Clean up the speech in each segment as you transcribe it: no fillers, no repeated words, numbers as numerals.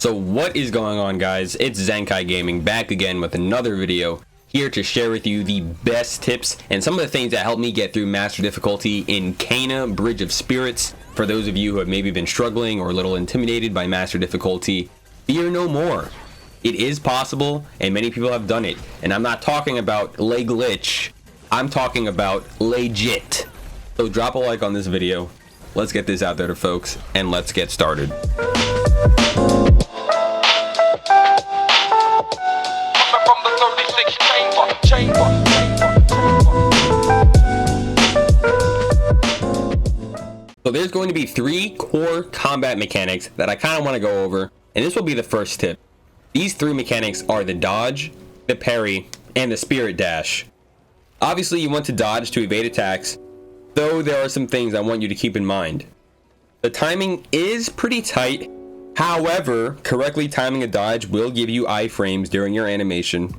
So what is going on, guys? It's Zenkai Gaming back again with another video, here to share with you the best tips and some of the things that helped me get through Master Difficulty in Kena Bridge of Spirits. For those of you who have maybe been struggling or a little intimidated by Master Difficulty, fear no more. It is possible, and many people have done it. And I'm not talking about lay glitch, I'm talking about legit. So drop a like on this video, let's get this out there to folks, and let's get started. So there's going to be 3 core combat mechanics that I kind of want to go over, and this will be the first tip. These 3 mechanics are the dodge, the parry, and the spirit dash. Obviously you want to dodge to evade attacks, though there are some things I want you to keep in mind. The timing is pretty tight, however, correctly timing a dodge will give you iframes during your animation.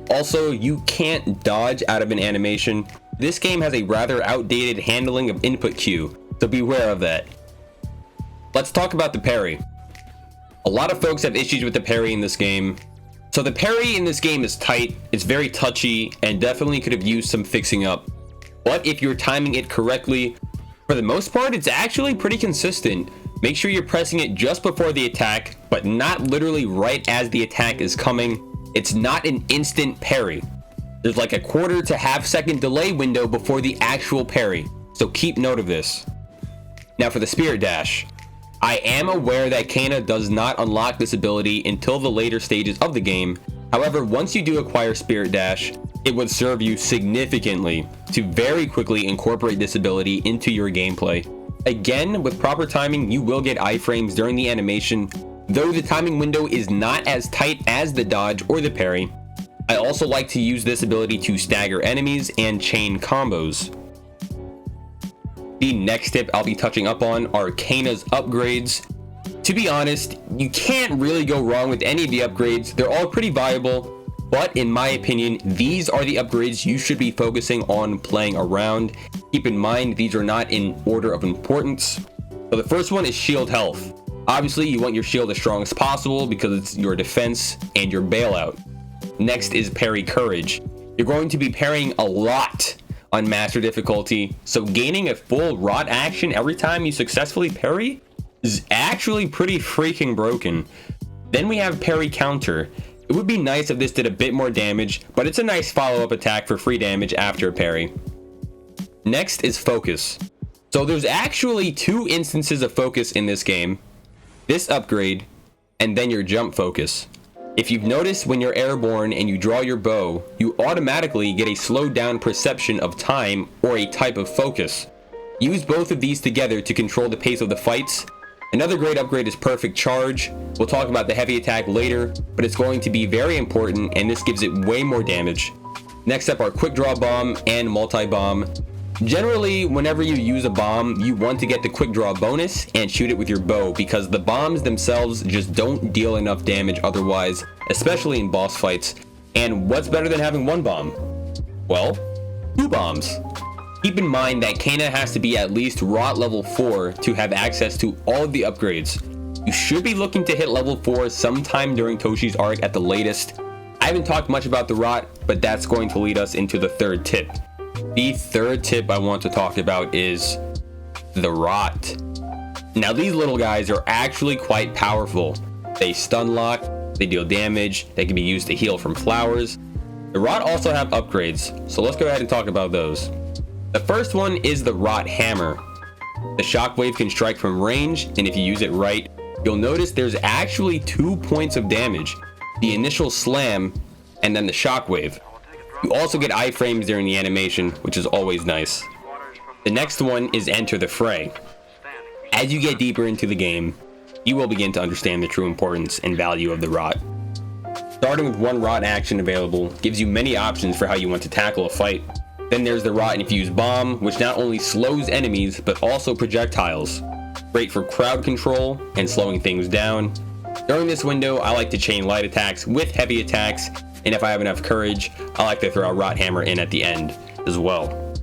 Also, you can't dodge out of an animation. This game has a rather outdated handling of input queue, so beware of that. Let's talk about the parry. A lot of folks have issues with the parry in this game. So the parry in this game is tight, it's very touchy, and definitely could have used some fixing up. But if you're timing it correctly, for the most part, it's actually pretty consistent. Make sure you're pressing it just before the attack, but not literally right as the attack is coming. It's not an instant parry. There's like a quarter to half second delay window before the actual parry, so keep note of this. Now for the spirit dash. I am aware that Kena does not unlock this ability until the later stages of the game. However, once you do acquire spirit dash, it would serve you significantly to very quickly incorporate this ability into your gameplay. Again, with proper timing, you will get iframes during the animation, though the timing window is not as tight as the dodge or the parry. I also like to use this ability to stagger enemies and chain combos. The next tip I'll be touching up on are Kena's upgrades. To be honest, you can't really go wrong with any of the upgrades. They're all pretty viable, but in my opinion, these are the upgrades you should be focusing on playing around. Keep in mind, these are not in order of importance. So the first one is shield health. Obviously, you want your shield as strong as possible because it's your defense and your bailout. Next is parry courage. You're going to be parrying a lot on Master Difficulty, so gaining a full rot action every time you successfully parry is actually pretty freaking broken. Then we have parry counter. It would be nice if this did a bit more damage, but it's a nice follow-up attack for free damage after a parry. Next is focus. So there's actually 2 instances of focus in this game. This upgrade, and then your jump focus. If you've noticed, when you're airborne and you draw your bow, you automatically get a slowed down perception of time or a type of focus. Use both of these together to control the pace of the fights. Another great upgrade is perfect charge. We'll talk about the heavy attack later, but it's going to be very important, and this gives it way more damage. Next up are quick draw bomb and multi-bomb. Generally, whenever you use a bomb, you want to get the quick draw bonus and shoot it with your bow, because the bombs themselves just don't deal enough damage otherwise, especially in boss fights. And what's better than having 1 bomb? Well, 2 bombs. Keep in mind that Kena has to be at least rot level 4 to have access to all of the upgrades. You should be looking to hit level 4 sometime during Toshi's arc at the latest. I haven't talked much about the rot, but that's going to lead us into the 3rd tip. The 3rd tip I want to talk about is the rot. Now these little guys are actually quite powerful. They stun lock, they deal damage, they can be used to heal from flowers. The rot also have upgrades, so let's go ahead and talk about those. The first one is the rot hammer. The shockwave can strike from range, and if you use it right, you'll notice there's actually 2 points of damage. The initial slam, and then the shockwave. You also get iframes during the animation, which is always nice. The next one is enter the fray. As you get deeper into the game, you will begin to understand the true importance and value of the rot. Starting with 1 rot action available gives you many options for how you want to tackle a fight. Then there's the rot infused bomb, which not only slows enemies, but also projectiles. Great for crowd control and slowing things down. During this window, I like to chain light attacks with heavy attacks, and if I have enough courage, I like to throw a rot hammer in at the end as well.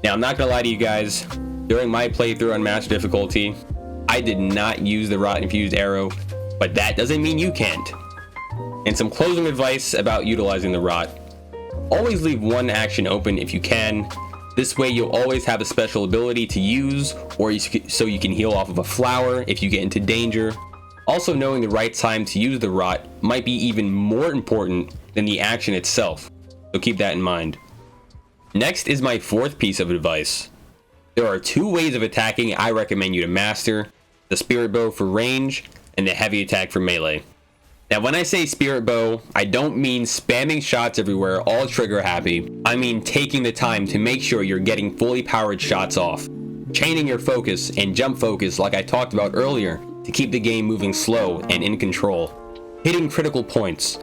Now, I'm not gonna lie to you guys, during my playthrough on Master Difficulty, I did not use the rot infused arrow. but that doesn't mean you can't. And some closing advice about utilizing the rot. Always leave one action open if you can. This way you'll always have a special ability to use, or so you can heal off of a flower if you get into danger. Also, knowing the right time to use the rot might be even more important than the action itself, so keep that in mind. Next is my fourth piece of advice. There are two ways of attacking I recommend you to master: the spirit bow for range and the heavy attack for melee. Now when I say spirit bow, I don't mean spamming shots everywhere all trigger happy. I mean taking the time to make sure you're getting fully powered shots off, chaining your focus and jump focus like I talked about earlier to keep the game moving slow and in control, hitting critical points,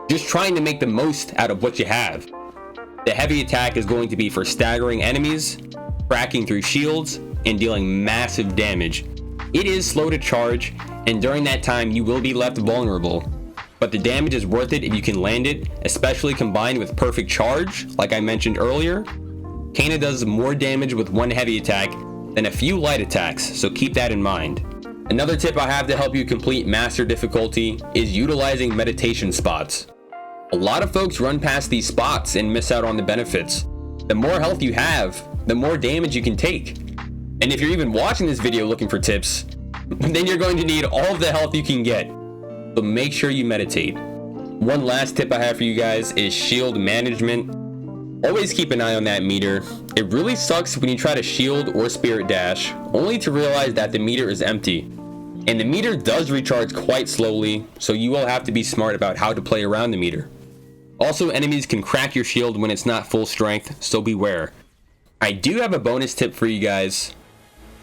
just trying to make the most out of what you have. The heavy attack is going to be for staggering enemies, cracking through shields, and dealing massive damage. It is slow to charge, and during that time you will be left vulnerable, but the damage is worth it if you can land it, especially combined with perfect charge like I mentioned earlier. Kana does more damage with one heavy attack than a few light attacks, so keep that in mind. Another tip I have to help you complete master difficulty is utilizing meditation spots. A lot of folks run past these spots and miss out on the benefits. The more health you have, the more damage you can take. And if you're even watching this video looking for tips, then you're going to need all of the health you can get. So make sure you meditate. One last tip I have for you guys is shield management. Always keep an eye on that meter. It really sucks when you try to shield or spirit dash, only to realize that the meter is empty. And the meter does recharge quite slowly, so you will have to be smart about how to play around the meter. Also, enemies can crack your shield when it's not full strength, so beware. I do have a bonus tip for you guys.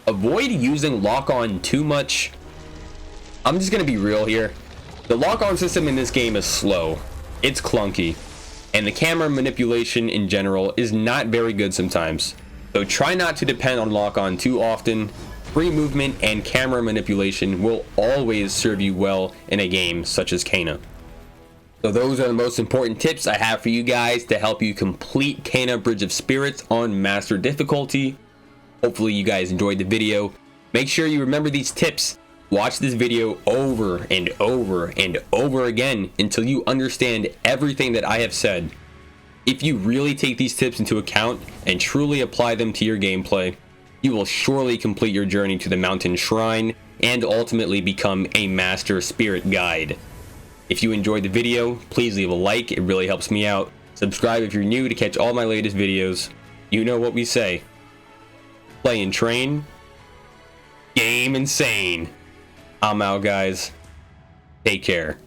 Avoid using lock-on too much. I'm just gonna be real here. The lock-on system in this game is slow, it's clunky, and the camera manipulation in general is not very good sometimes. So try not to depend on lock-on too often. Free movement and camera manipulation will always serve you well in a game such as Kana. So those are the most important tips I have for you guys to help you complete Kana Bridge of Spirits on Master Difficulty. Hopefully you guys enjoyed the video. Make sure you remember these tips. Watch this video over and over and over again until you understand everything that I have said. If you really take these tips into account and truly apply them to your gameplay, you will surely complete your journey to the Mountain Shrine and ultimately become a Master Spirit Guide. If you enjoyed the video, please leave a like, it really helps me out. Subscribe if you're new to catch all my latest videos. You know what we say. Play and train. Game insane. I'm out, guys. Take care.